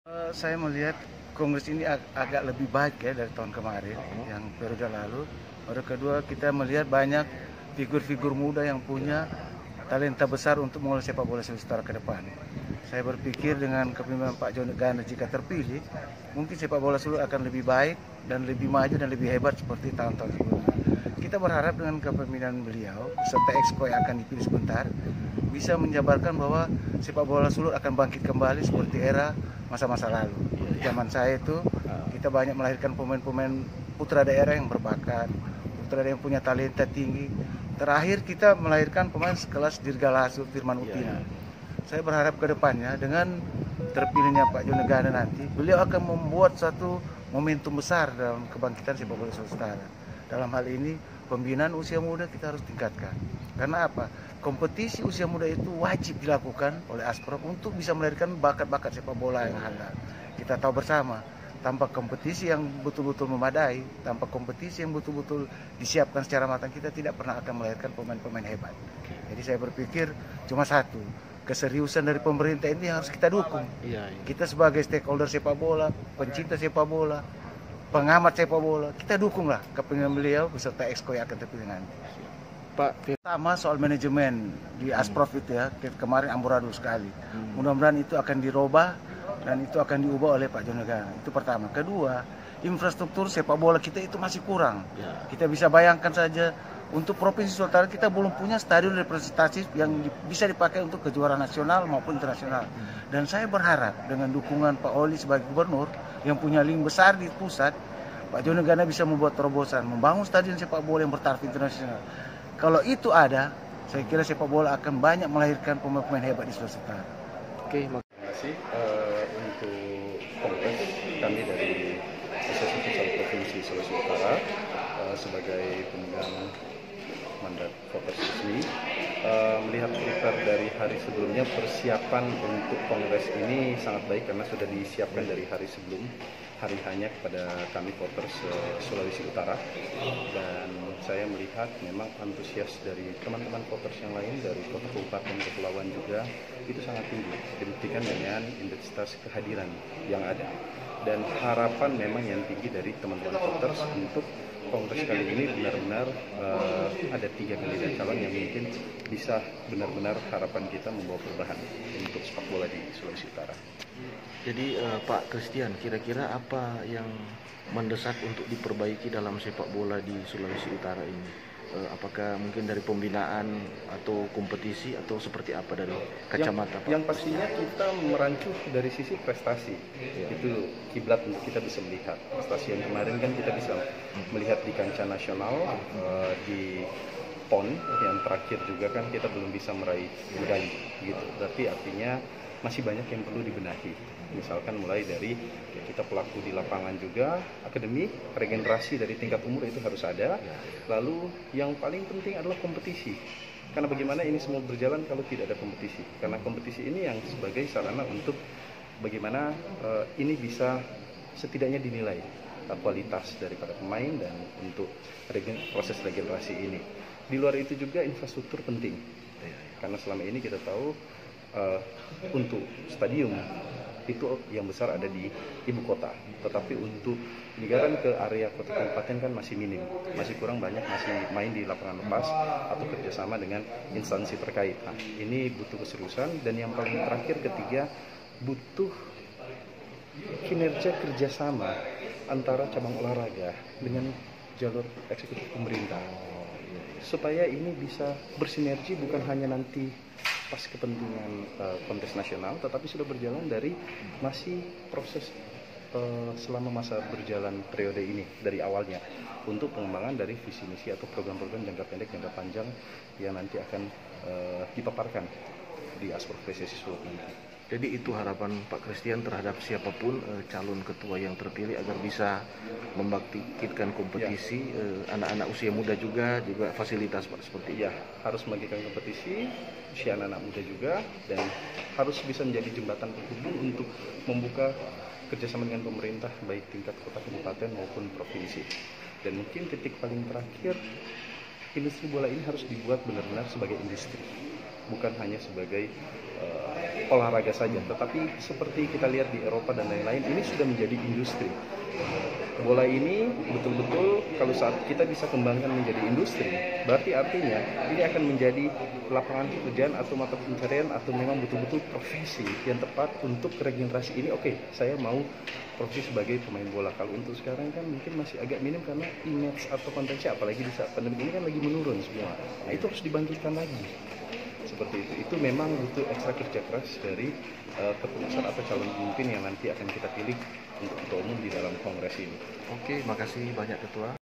Saya melihat kongres ini agak lebih baik ya dari tahun kemarin, yang periode lalu. Periode kedua kita melihat banyak figur-figur muda yang punya talenta besar untuk mengolah sepak bola Sulawesi Utara ke depan. Saya berpikir dengan kepemimpinan Pak Joni Gana jika terpilih, mungkin sepak bola Sulawesi akan lebih baik dan lebih maju dan lebih hebat seperti tahun-tahun sebelumnya. Kita berharap dengan kepemimpinan beliau serta exco yang akan dipilih sebentar bisa menjabarkan bahwa sepak bola Sulut akan bangkit kembali seperti era masa-masa lalu. Zaman saya itu kita banyak melahirkan pemain-pemain putra daerah yang berbakat, putra daerah yang punya talenta tinggi. Terakhir kita melahirkan pemain sekelas Dirgalasu, Firman Utina. Saya berharap ke depannya dengan terpilihnya Pak Joni Gana nanti, beliau akan membuat satu momentum besar dalam kebangkitan sepak bola Sulawesi Utara. Dalam hal ini pembinaan usia muda kita harus tingkatkan. Karena apa? Kompetisi usia muda itu wajib dilakukan oleh Asprov untuk bisa melahirkan bakat-bakat sepak bola yang handal. Kita tahu bersama, tanpa kompetisi yang betul-betul memadai, tanpa kompetisi yang betul-betul disiapkan secara matang, kita tidak pernah akan melahirkan pemain-pemain hebat. Jadi saya berpikir cuma satu, keseriusan dari pemerintah ini harus kita dukung. Kita sebagai stakeholder sepak bola, pencinta sepak bola, pengamat sepak bola, kita dukunglah kepemimpinan beliau beserta exco yang akan terpilih nanti. Pak, pertama soal manajemen di Asprov itu ya, kemarin amburadul sekali. Mudah-mudahan itu akan dirubah dan itu akan diubah oleh Pak Joni Gana. Itu pertama. Kedua, infrastruktur sepak bola kita itu masih kurang. Kita bisa bayangkan saja untuk Provinsi Sulawesi Utara kita belum punya stadion representatif yang bisa dipakai untuk kejuaraan nasional maupun internasional. Dan saya berharap dengan dukungan Pak Oli sebagai gubernur yang punya link besar di pusat, Pak Joni Gana bisa membuat terobosan, membangun stadion sepak bola yang bertaraf internasional. Kalau itu ada, saya kira sepak bola akan banyak melahirkan pemain-pemain hebat di Sulawesi Utara. Oke, terima kasih untuk kongres kami dari Asosiasi Futsal Provinsi Sulawesi Utara sebagai pemegang mandat voters resmi. Melihat prepare dari hari sebelumnya, persiapan untuk kongres ini sangat baik karena sudah disiapkan dari hari sebelum, hari hanya kepada kami voters Sulawesi Utara. Dan saya melihat memang antusias dari teman-teman voters yang lain dari kota kabupaten kepulauan juga itu sangat tinggi, dibuktikan dengan intensitas kehadiran yang ada. Dan harapan memang yang tinggi dari teman-teman voters untuk kongres kali ini benar-benar ada 3 kandidat calon yang mungkin bisa benar-benar harapan kita membawa perubahan untuk sepak bola di Sulawesi Utara. Jadi Pak Christian, kira-kira apa yang mendesak untuk diperbaiki dalam sepak bola di Sulawesi Utara ini? Apakah mungkin dari pembinaan atau kompetisi atau seperti apa dari kacamata Pak? Yang pastinya kita merancu dari sisi prestasi. Itu kiblat untuk kita bisa melihat prestasi yang kemarin kan kita bisa melihat di kancah nasional, di PON yang terakhir juga kan kita belum bisa meraih medali gitu. Berarti artinya masih banyak yang perlu dibenahi. Misalkan mulai dari kita pelaku di lapangan juga, akademi, regenerasi dari tingkat umur itu harus ada. Lalu yang paling penting adalah kompetisi. Karena bagaimana ini semua berjalan kalau tidak ada kompetisi? Karena kompetisi ini yang sebagai sarana untuk bagaimana ini bisa setidaknya dinilai kualitas daripada pemain dan untuk proses regenerasi ini. Di luar itu juga infrastruktur penting. Karena selama ini kita tahu untuk stadium itu yang besar ada di ibu kota, tetapi untuk penyegaran ke area kota kabupaten kan masih minim, masih kurang banyak, masih main di lapangan lepas atau kerjasama dengan instansi terkait. Nah, ini butuh keseriusan. Dan yang paling terakhir ketiga, butuh kinerja kerjasama antara cabang olahraga dengan jalur eksekutif pemerintah supaya ini bisa bersinergi, bukan hanya nanti pas kepentingan kontes nasional, tetapi sudah berjalan dari masih proses selama masa berjalan periode ini dari awalnya untuk pengembangan dari visi misi atau program-program jangka pendek jangka panjang yang nanti akan dipaparkan di Asprov PSSI Sulut nanti. Jadi itu harapan Pak Christian terhadap siapapun calon ketua yang terpilih agar bisa membangkitkan kompetisi anak-anak usia muda juga fasilitas Pak seperti itu. Ya, harus membagikan kompetisi usia anak-anak muda juga dan harus bisa menjadi jembatan penghubung untuk membuka kerjasama dengan pemerintah baik tingkat kota kabupaten maupun provinsi. Dan mungkin titik paling terakhir, industri bola ini harus dibuat benar-benar sebagai industri, bukan hanya sebagai olahraga saja, tetapi seperti kita lihat di Eropa dan lain-lain, ini sudah menjadi industri. Bola ini betul-betul kalau saat kita bisa kembangkan menjadi industri, berarti artinya ini akan menjadi lapangan pekerjaan atau mata pencarian atau memang betul-betul profesi yang tepat untuk regenerasi ini. Oke, saya mau profesi sebagai pemain bola. Kalau untuk sekarang kan mungkin masih agak minim karena image atau potensi, apalagi di saat pandemi ini kan lagi menurun semua. Nah, itu harus dibangkitkan lagi. Seperti itu memang butuh ekstra kerja keras dari kepengurusan atau calon pemimpin yang nanti akan kita pilih untuk ketua umum di dalam kongres ini. Oke, makasih banyak Ketua.